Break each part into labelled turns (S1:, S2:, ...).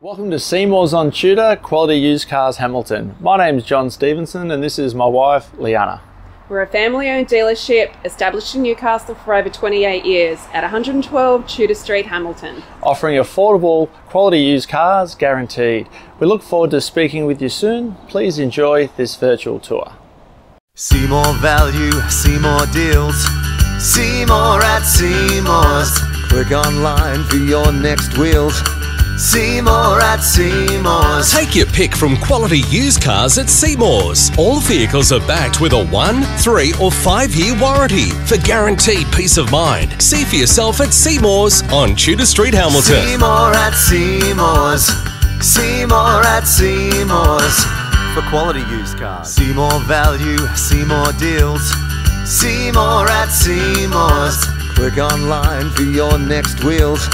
S1: Welcome to Seymour's on Tudor, Quality Used Cars Hamilton. My name's John Stevenson and this is my wife, Leanna.
S2: We're a family-owned dealership established in Newcastle for over 28 years at 112 Tudor Street, Hamilton.
S1: Offering affordable, quality used cars guaranteed. We look forward to speaking with you soon. Please enjoy this virtual tour.
S3: See more value, see more deals. See more at Seymour's. Click online for your next wheels. See more at Seymour's.
S4: Take your pick from quality used cars at Seymour's. All vehicles are backed with a 1, 3 or 5 year warranty for guaranteed peace of mind. See for yourself at Seymour's on Tudor Street, Hamilton.
S3: See more at Seymour's. See more at Seymour's. For quality used cars. See more value, see more deals. See more at Seymour's. Click online for your next wheels.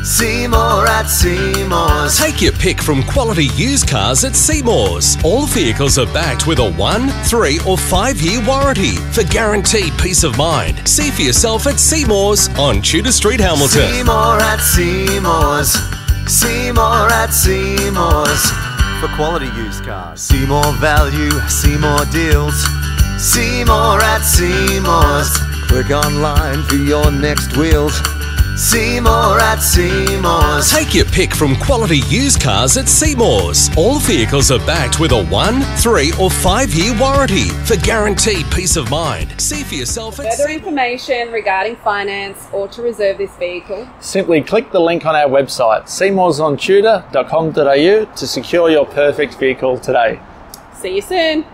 S3: See more at Seymour's.
S4: Take your pick from quality used cars at Seymour's. All vehicles are backed with a 1, 3 or 5 year warranty for guaranteed peace of mind. See for yourself at Seymour's on Tudor Street, Hamilton.
S3: See more at Seymour's. See more at Seymour's. For quality used cars. See more value, see more deals. See more at Seymour's. Click online for your next wheels. See more at Seymour's.
S4: Take your pick from quality used cars at Seymour's. All vehicles are backed with a 1, 3 or 5 year warranty for guaranteed peace of mind. See for yourself at
S2: Further information regarding finance or to reserve this vehicle,
S1: Simply click the link on our website, seymoursontudor.com.au, to secure your perfect vehicle today.
S2: see you soon.